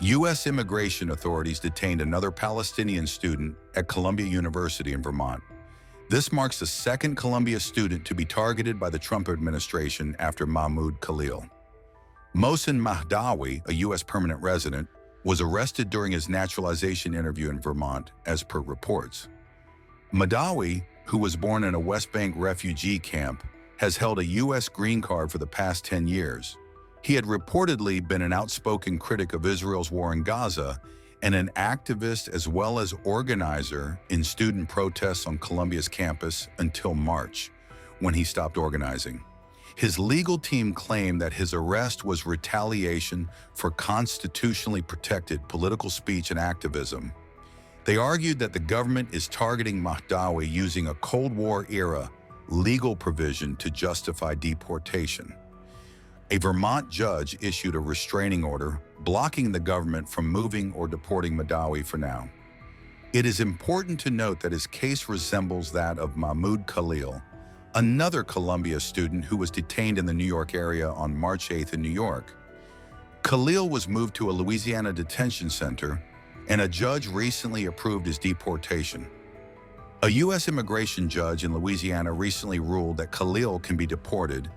U.S. immigration authorities detained another Palestinian student at Columbia University in Vermont. This marks the second Columbia student to be targeted by the Trump administration after Mahmoud Khalil. Mohsen Mahdawi, a U.S. permanent resident, was arrested during his naturalization interview in Vermont, as per reports. Mahdawi, who was born in a West Bank refugee camp, has held a U.S. green card for the past 10 years. He had reportedly been an outspoken critic of Israel's war in Gaza and an activist as well as organizer in student protests on Columbia's campus until March, when he stopped organizing. His legal team claimed that his arrest was retaliation for constitutionally protected political speech and activism. They argued that the government is targeting Mahdawi using a Cold War-era legal provision to justify deportation. A Vermont judge issued a restraining order blocking the government from moving or deporting Mahdawi for now. It is important to note that his case resembles that of Mahmoud Khalil, another Columbia student who was detained in the New York area on March 8th in New York. Khalil was moved to a Louisiana detention center, and a judge recently approved his deportation. A U.S. immigration judge in Louisiana recently ruled that Khalil can be deported,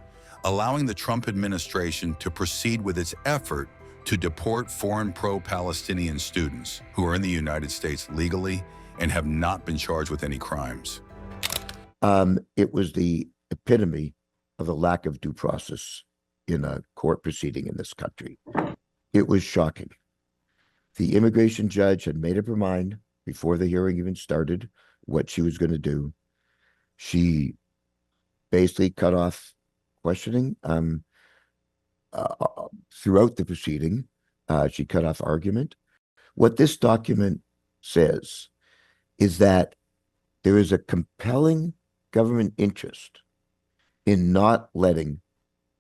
allowing the Trump administration to proceed with its effort to deport foreign pro-Palestinian students who are in the United States legally and have not been charged with any crimes. It was the epitome of the lack of due process in a court proceeding in this country. It was shocking. The immigration judge had made up her mind before the hearing even started what she was going to do. She basically cut off questioning throughout the proceeding. She cut off argument. What this document says is that there is a compelling government interest in not letting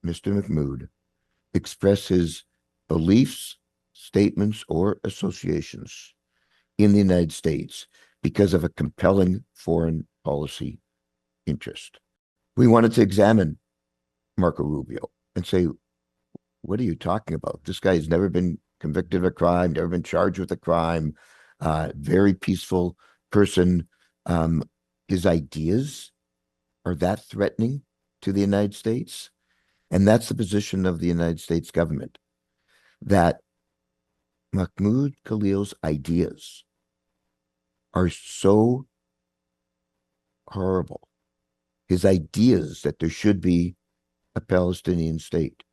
Mr. Mahmoud express his beliefs, statements, or associations in the United States because of a compelling foreign policy interest. We wanted to examine Marco Rubio and say, what are you talking about? This guy has never been convicted of a crime, never been charged with a crime, very peaceful person. His ideas are that threatening to the United States? And that's the position of the United States government, that Mahmoud Khalil's ideas are so horrible. His ideas that there should be a Palestinian state,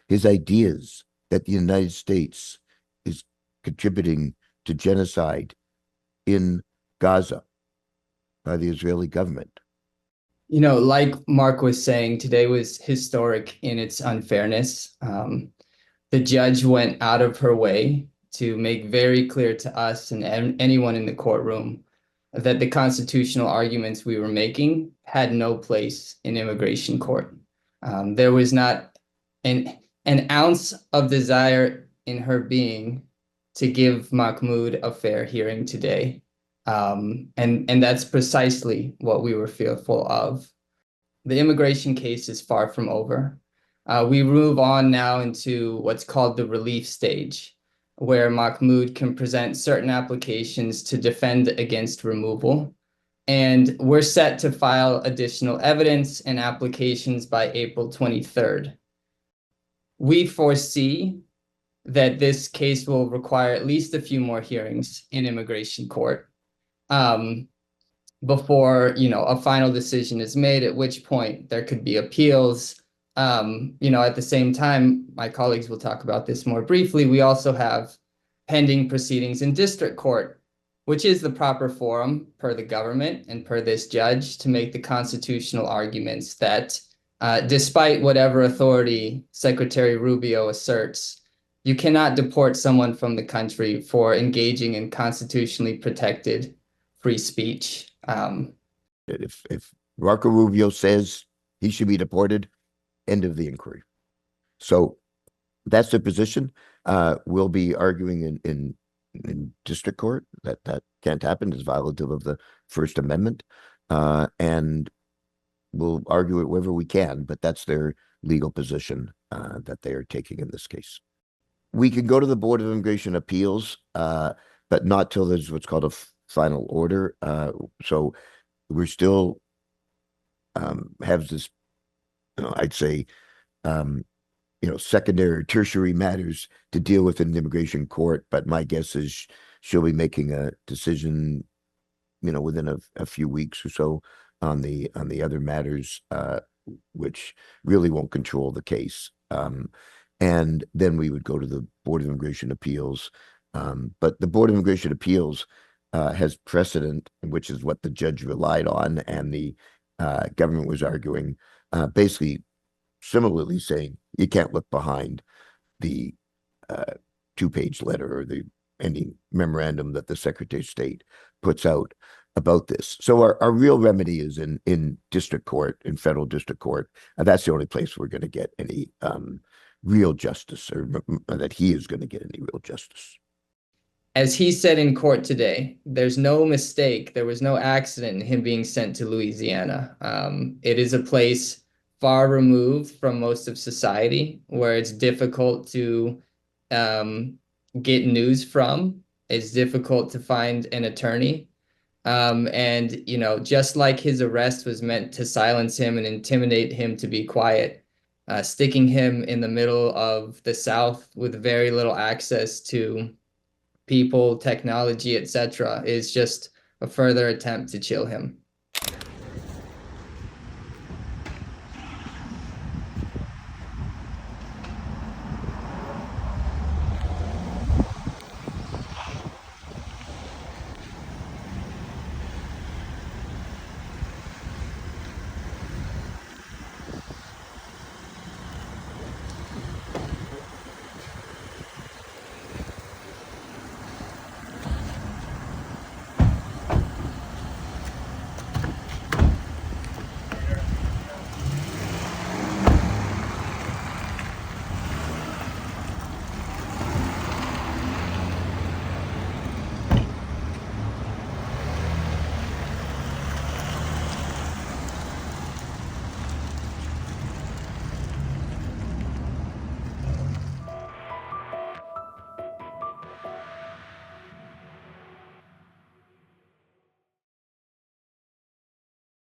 his ideas that the United States is contributing to genocide in Gaza by the Israeli government. You know, like Mark was saying, today was historic in its unfairness. The judge went out of her way to make very clear to us and anyone in the courtroom that the constitutional arguments we were making had no place in immigration court. There was not an ounce of desire in her being to give Mahmoud a fair hearing today. And that's precisely what we were fearful of. The immigration case is far from over. We move on now into what's called the relief stage, where Mahmoud can present certain applications to defend against removal. And we're set to file additional evidence and applications by April 23rd. We foresee that this case will require at least a few more hearings in immigration court before, a final decision is made, at which point there could be appeals. At the same time, my colleagues will talk about this more briefly. We also have pending proceedings in district court, which is the proper forum per the government and per this judge to make the constitutional arguments that despite whatever authority Secretary Rubio asserts, you cannot deport someone from the country for engaging in constitutionally protected free speech. If Marco Rubio says he should be deported, end of the inquiry. So that's the position. We'll be arguing in district court that can't happen. It's violative of the First Amendment. And we'll argue it wherever we can, but that's their legal position that they are taking in this case. We can go to the Board of Immigration Appeals, but not till there's what's called a final order. So we're still have this, I'd say, secondary or tertiary matters to deal with in the immigration court. But my guess is she'll be making a decision, within a few weeks or so on the other matters, which really won't control the case. And then we would go to the Board of Immigration Appeals. But the Board of Immigration Appeals has precedent, which is what the judge relied on, and the government was arguing, basically similarly saying you can't look behind the 2-page letter or any memorandum that the Secretary of State puts out about this. So our real remedy is in district court, in federal district court, and that's the only place we're going to get any real justice, or that he is going to get any real justice. As he said in court today, there's no mistake. There was no accident in him being sent to Louisiana. It is a place far removed from most of society, where it's difficult to get news from. It's difficult to find an attorney. And, just like his arrest was meant to silence him and intimidate him to be quiet, sticking him in the middle of the South with very little access to people, technology, etc., is just a further attempt to chill him.